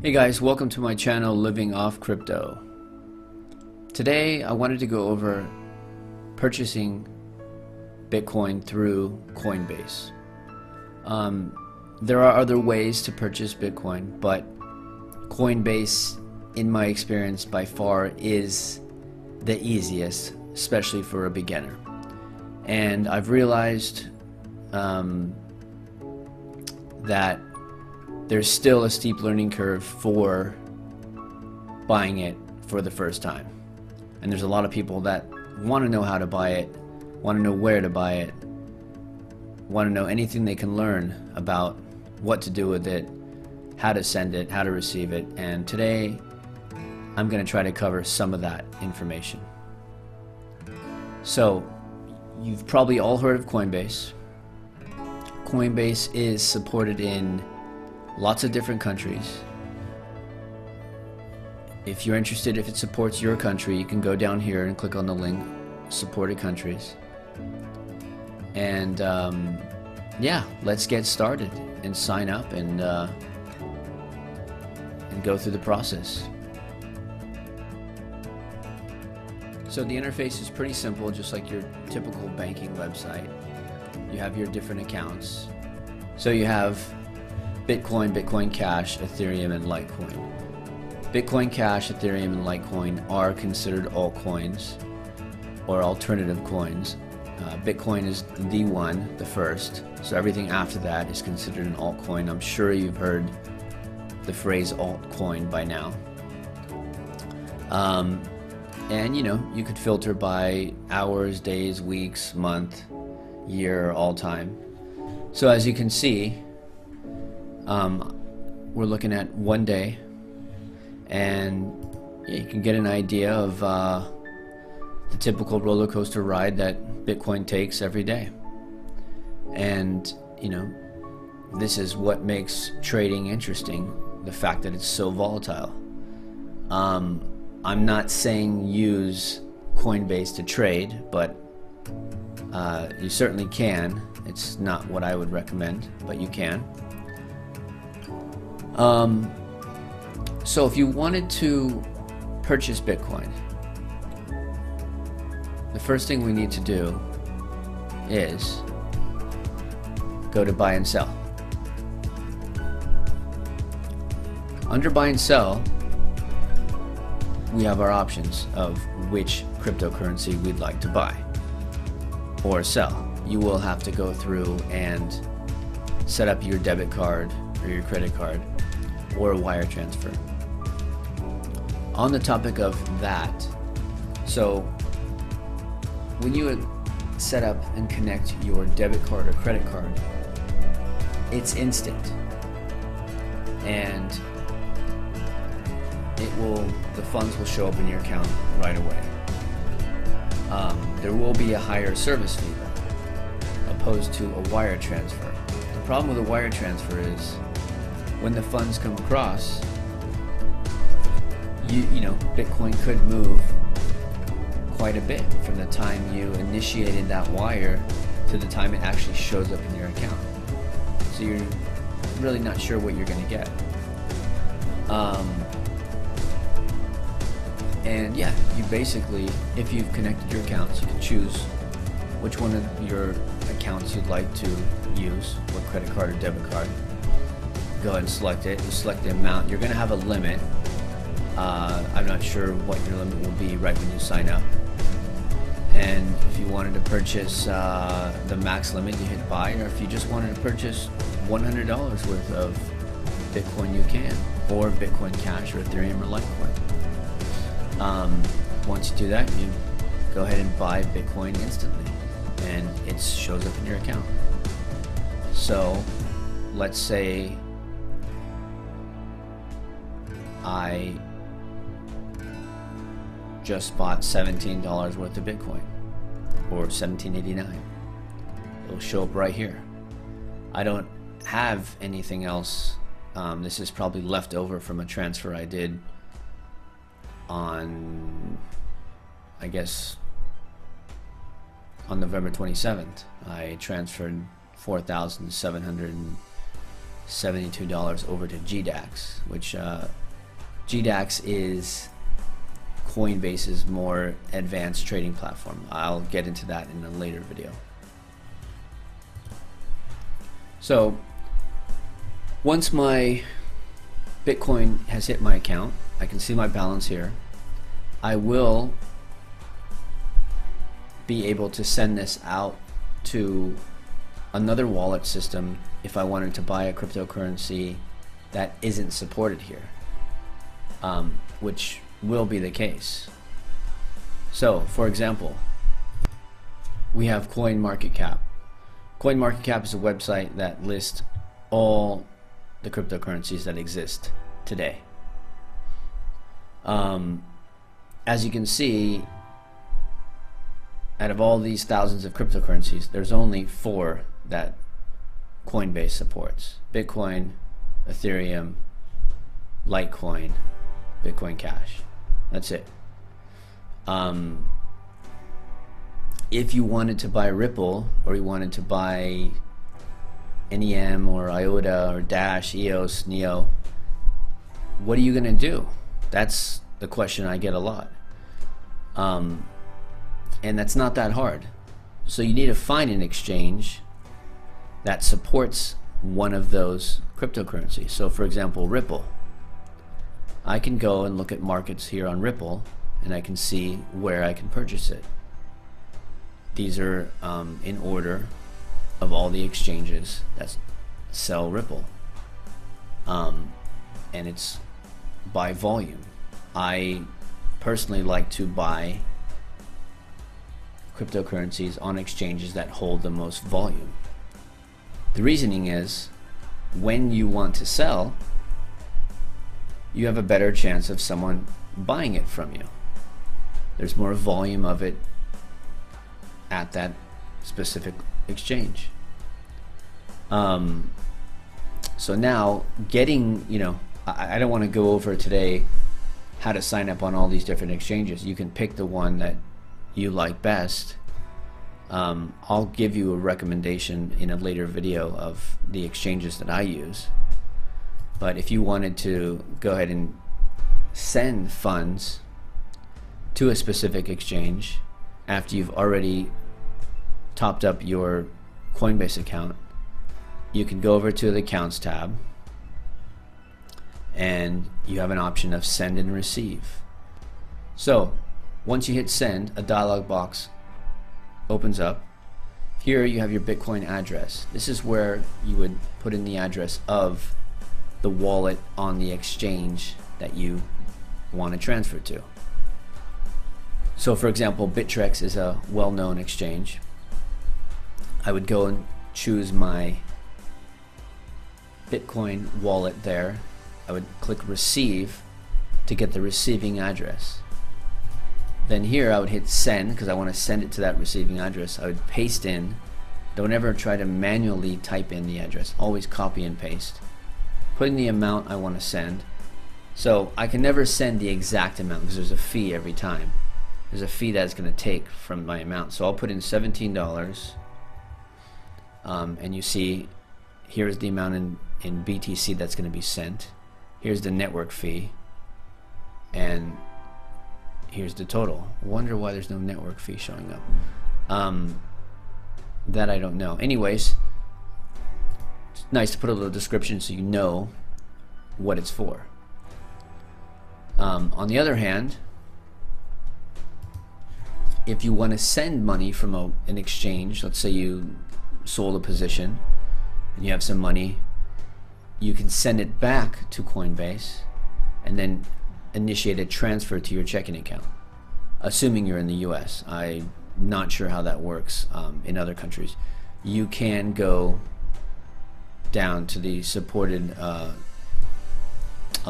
Hey guys, welcome to my channel Living Off Crypto. Today I wanted to go over purchasing Bitcoin through Coinbase. There are other ways to purchase Bitcoin, but Coinbase, in my experience, by far is the easiest, especially for a beginner. And I've realized that there's still a steep learning curve for buying it for the first time. And there's a lot of people that want to know how to buy it, want to know where to buy it, want to know anything they can learn about what to do with it, how to send it, how to receive it. And today I'm going to try to cover some of that information. So you've probably all heard of Coinbase. Coinbase is supported in lots of different countries. If you're interested, if it supports your country, you can go down here and click on the link, supported countries. And yeah, let's get started and sign up and go through the process. So the interface is pretty simple, just like your typical banking website. You have your different accounts. So you have Bitcoin, Bitcoin Cash, Ethereum, and Litecoin. Bitcoin Cash, Ethereum, and Litecoin are considered altcoins or alternative coins. Bitcoin is the one, the first, so everything after that is considered an altcoin. I'm sure you've heard the phrase altcoin by now. And you know, you could filter by hours, days, weeks, month, year, all time. So as you can see, we're looking at 1 day, and you can get an idea of the typical roller coaster ride that Bitcoin takes every day. And you know, this is what makes trading interesting, the fact that it's so volatile. I'm not saying use Coinbase to trade, but you certainly can. It's not what I would recommend, but you can. So if you wanted to purchase Bitcoin, the first thing we need to do is go to buy and sell. Under buy and sell, we have our options of which cryptocurrency we'd like to buy or sell. You will have to go through and set up your debit card or your credit card or a wire transfer. On the topic of that, so when you set up and connect your debit card or credit card, it's instant, and the funds will show up in your account right away. There will be a higher service fee though, opposed to a wire transfer. The problem with a wire transfer is when the funds come across, you know, Bitcoin could move quite a bit from the time you initiated that wire to the time it actually shows up in your account. So you're really not sure what you're going to get. And yeah, you basically, if you've connected your accounts, you can choose which one of your accounts you'd like to use, what credit card or debit card. Go ahead and select it. You select the amount. You're going to have a limit. I'm not sure what your limit will be right when you sign up. And if you wanted to purchase the max limit, you hit buy. Or if you just wanted to purchase $100 worth of Bitcoin, you can. Or Bitcoin Cash or Ethereum or Litecoin. Once you do that, you go ahead and buy Bitcoin instantly, and it shows up in your account. So let's say I just bought $17 worth of Bitcoin, or $17.89. It'll show up right here. I don't have anything else. This is probably left over from a transfer I did on, I guess, on November 27th. I transferred $4,700 $72 over to GDAX, which GDAX is Coinbase's more advanced trading platform. I'll get into that in a later video. So once my Bitcoin has hit my account, I can see my balance here. I will be able to send this out to another wallet system if I wanted to buy a cryptocurrency that isn't supported here, which will be the case. So for example, we have CoinMarketCap. CoinMarketCap is a website that lists all the cryptocurrencies that exist today. As you can see, out of all these thousands of cryptocurrencies, there's only 4 that Coinbase supports: Bitcoin, Ethereum, Litecoin, Bitcoin Cash. That's it. If you wanted to buy Ripple, or you wanted to buy NEM or IOTA or Dash, EOS, NEO, what are you gonna do? That's the question I get a lot. And that's not that hard. So you need to find an exchange that supports one of those cryptocurrencies. So for example, Ripple. I can go and look at markets here on Ripple, and I can see where I can purchase it. These are in order of all the exchanges that sell Ripple, and it's by volume. I personally like to buy cryptocurrencies on exchanges that hold the most volume. The reasoning is, when you want to sell, you have a better chance of someone buying it from you. There's more volume of it at that specific exchange. So now getting, I don't want to go over today how to sign up on all these different exchanges. You can pick the one that you like best. I'll give you a recommendation in a later video of the exchanges that I use. But if you wanted to go ahead and send funds to a specific exchange after you've already topped up your Coinbase account, you can go over to the Accounts tab, and you have an option of send and receive. So once you hit send, a dialog box opens up. Here you have your Bitcoin address. This is where you would put in the address of the wallet on the exchange that you want to transfer to. So for example, Bittrex is a well-known exchange. I would go and choose my Bitcoin wallet there. I would click receive to get the receiving address. Then here I would hit send because I want to send it to that receiving address. I would paste in. Don't ever try to manually type in the address. Always copy and paste. Put in the amount I want to send. So I can never send the exact amount because there's a fee every time. There's a fee that it's going to take from my amount. So I'll put in $17. And you see here's the amount in BTC that's going to be sent. Here's the network fee. And here's the total. Wonder why there's no network fee showing up. That I don't know. Anyways, it's nice to put a little description so you know what it's for. On the other hand, if you want to send money from an exchange, let's say you sold a position and you have some money, you can send it back to Coinbase and then initiate a transfer to your checking account, assuming you're in the US. I'm not sure how that works in other countries. You can go down to the supported, on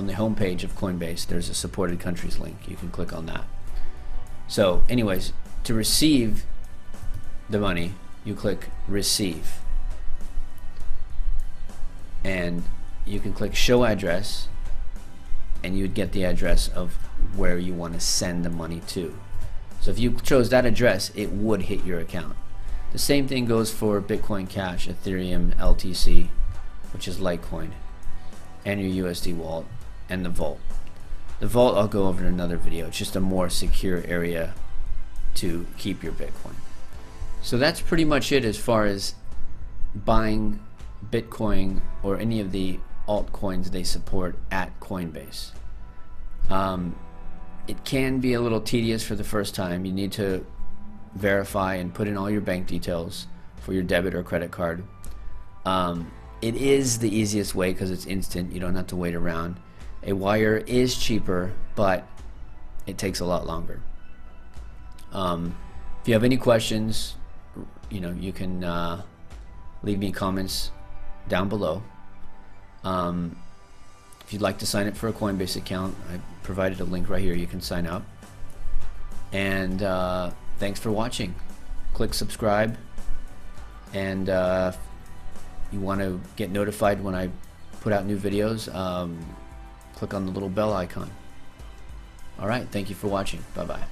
the homepage of Coinbase, there's a supported countries link. You can click on that. So anyways, to receive the money, you click receive. And you can click show address, and you'd get the address of where you want to send the money to. So if you chose that address, it would hit your account. The same thing goes for Bitcoin Cash, Ethereum, LTC, which is Litecoin, and your USD wallet, and the vault. The vault I'll go over in another video. It's just a more secure area to keep your Bitcoin. So that's pretty much it as far as buying Bitcoin or any of the altcoins they support at Coinbase. It can be a little tedious for the first time. You need to verify and put in all your bank details for your debit or credit card. It is the easiest way because it's instant. You don't have to wait around. A wire is cheaper, but it takes a lot longer. If you have any questions, you can leave me comments down below. If you'd like to sign up for a Coinbase account, I provided a link right here. You can sign up. And thanks for watching. Click subscribe, and if you want to get notified when I put out new videos, click on the little bell icon. Alright, thank you for watching. Bye bye.